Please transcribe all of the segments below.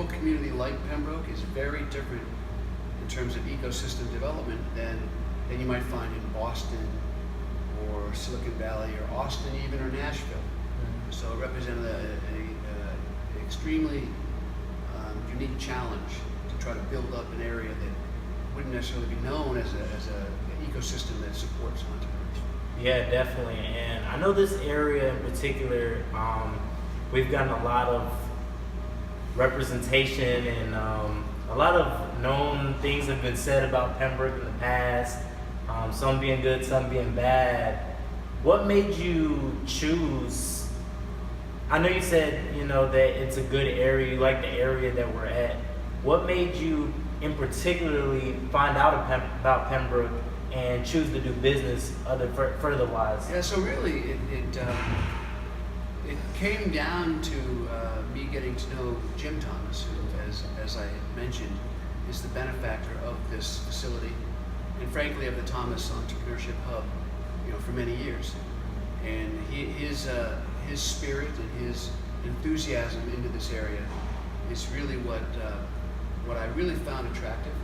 community like Pembroke is very different in terms of ecosystem development than you might find in Boston or Silicon Valley or Austin even, or Nashville. Mm-hmm. So it represented a extremely unique challenge to try to build up an area that wouldn't necessarily be known as an ecosystem that supports entrepreneurs. Yeah, definitely. And I know this area in particular, we've gotten a lot of representation and a lot of known things have been said about Pembroke in the past, some being good, some being bad. What made you choose? I know you said, that it's a good area, you like the area that we're at. What made you in particularly find out about Pembroke and choose to do business further-wise? Yeah, so really it came down to me getting to know Jim Thomas, who, as I mentioned, is the benefactor of this facility, and frankly of the Thomas Entrepreneurship Hub, for many years. And his spirit and his enthusiasm into this area is really what I really found attractive,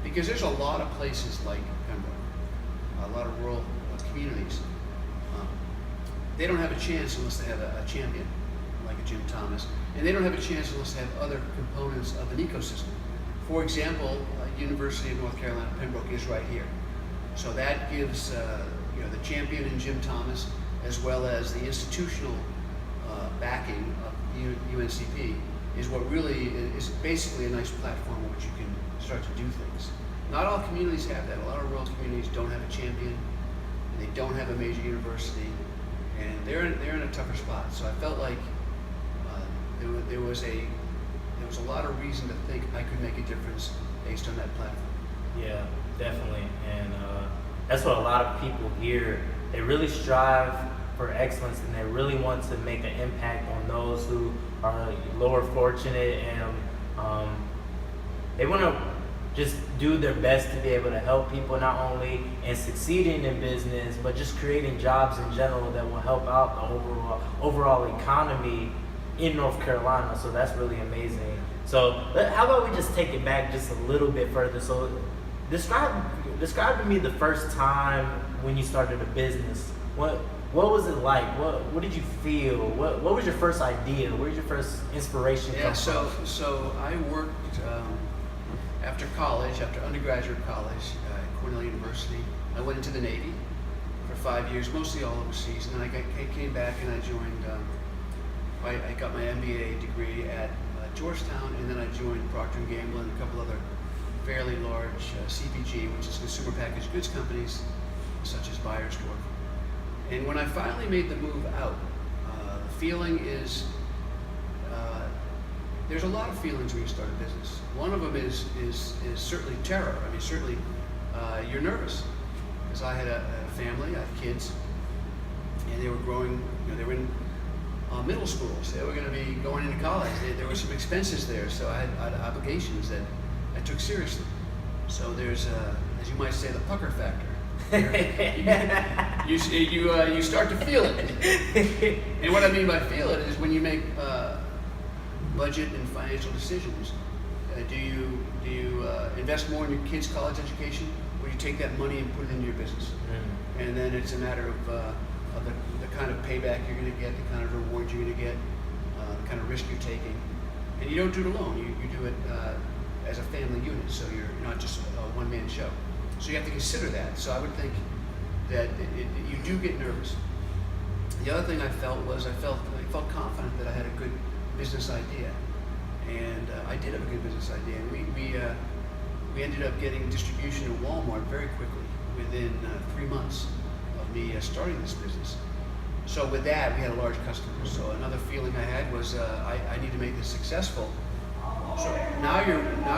because there's a lot of places like Pembroke, a lot of rural communities. They don't have a chance unless they have a champion like a Jim Thomas, and they don't have a chance unless they have other components of an ecosystem. For example, University of North Carolina, Pembroke is right here. So that gives the champion in Jim Thomas, as well as the institutional backing of UNCP, is what really is basically a nice platform on which you can start to do things. Not all communities have that. A lot of rural communities don't have a champion, and they don't have a major university, and they're in a tougher spot. So I felt like there was a lot of reason to think I could make a difference based on that platform. Yeah, definitely. And that's what a lot of people here, they really strive for excellence, and they really want to make an impact on those who are lower fortunate, and they want to just do their best to be able to help people, not only in succeeding in business, but just creating jobs in general that will help out the overall economy in North Carolina. So that's really amazing. So how about we just take it back just a little bit further? So describe to me the first time when you started a business. What was it like? What did you feel? What was your first idea? Where did your first inspiration come from? So I worked after college, after undergraduate college at Cornell University. I went into the Navy for 5 years, mostly all overseas, and then I came back and I joined. I got my MBA degree at Georgetown, and then I joined Procter & Gamble and a couple other fairly large CPG, which is consumer packaged goods companies, such as Beiersdorf. And when I finally made the move out, the feeling is, there's a lot of feelings when you start a business. One of them is certainly terror. I mean, certainly you're nervous, because I had a family, I had kids, and they were growing, they were in middle schools. They were going to be going into college. There were some expenses there, so I had obligations that I took seriously. So there's, as you might say, the pucker factor. You start to feel it. And what I mean by feel it is when you make budget and financial decisions. Do you invest more in your kids' college education, or you take that money and put it into your business? Mm. And then it's a matter of the kind of payback you're going to get, the kind of reward you're going to get, the kind of risk you're taking. And you don't do it alone. You do it as a family unit, so you're not just a one-man show. So you have to consider that. So I would think that you do get nervous. The other thing I felt confident that I had a good business idea, and I did have a good business idea. And we ended up getting distribution at Walmart very quickly, within 3 months of me starting this business. So with that, we had a large customer. So another feeling I had was I need to make this successful. So now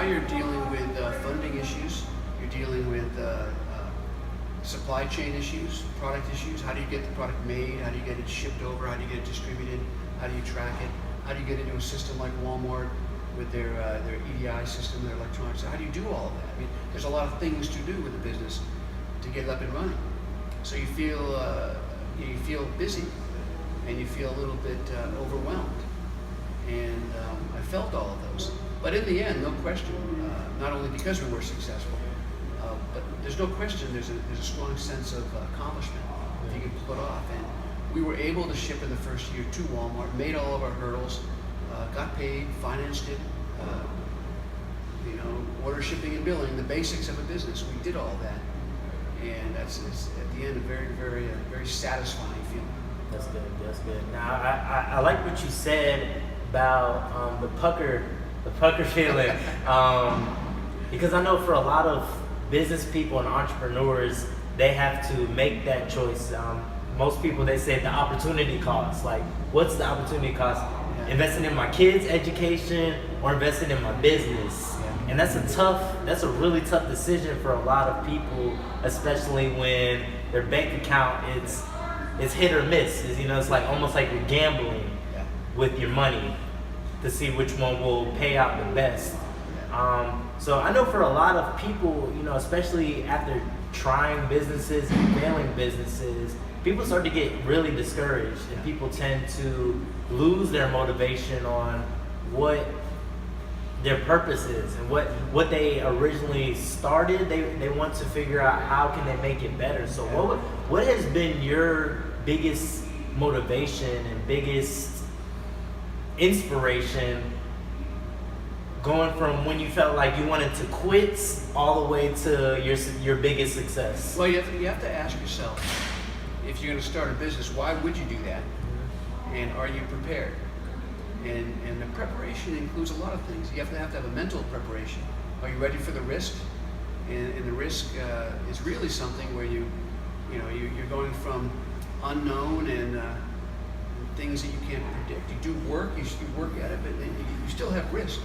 you're dealing with funding issues. You're dealing with supply chain issues, product issues. How do you get the product made? How do you get it shipped over? How do you get it distributed? How do you track it? How do you get into a system like Walmart with their EDI system, their electronics? How do you do all of that? I mean, there's a lot of things to do with the business to get it up and running. So you feel busy, and you feel a little bit overwhelmed. And I felt all of those. But in the end, no question, not only because we were successful, but there's no question there's a strong sense of accomplishment if you can pull it off. And we were able to ship in the first year to Walmart, made all of our hurdles, got paid, financed it, order, shipping, and billing, the basics of a business. We did all that, and that's at the end a very, very, very satisfying feeling. That's good. That's good. Now, I like what you said about the pucker feeling, because I know for a lot of business people and entrepreneurs, they have to make that choice. Most people, they say the opportunity cost. Like, what's the opportunity cost? Yeah. Investing in my kids' education or investing in my business? Yeah. And that's a really tough decision for a lot of people, especially when their bank account it's hit or miss. It's like almost like you're gambling with your money to see which one will pay out the best. So I know for a lot of people, especially after trying businesses and failing businesses, people start to get really discouraged, and people tend to lose their motivation on what their purpose is and what they originally started. They want to figure out how can they make it better. So what has been your biggest motivation and biggest inspiration going from when you felt like you wanted to quit all the way to your biggest success? Well, you have to ask yourself, if you're going to start a business, why would you do that? And are you prepared? And the preparation includes a lot of things. You have to have a mental preparation. Are you ready for the risk? And the risk is really something where you're going from unknown and things that you can't predict. You do work, you work at it, but you still have risk.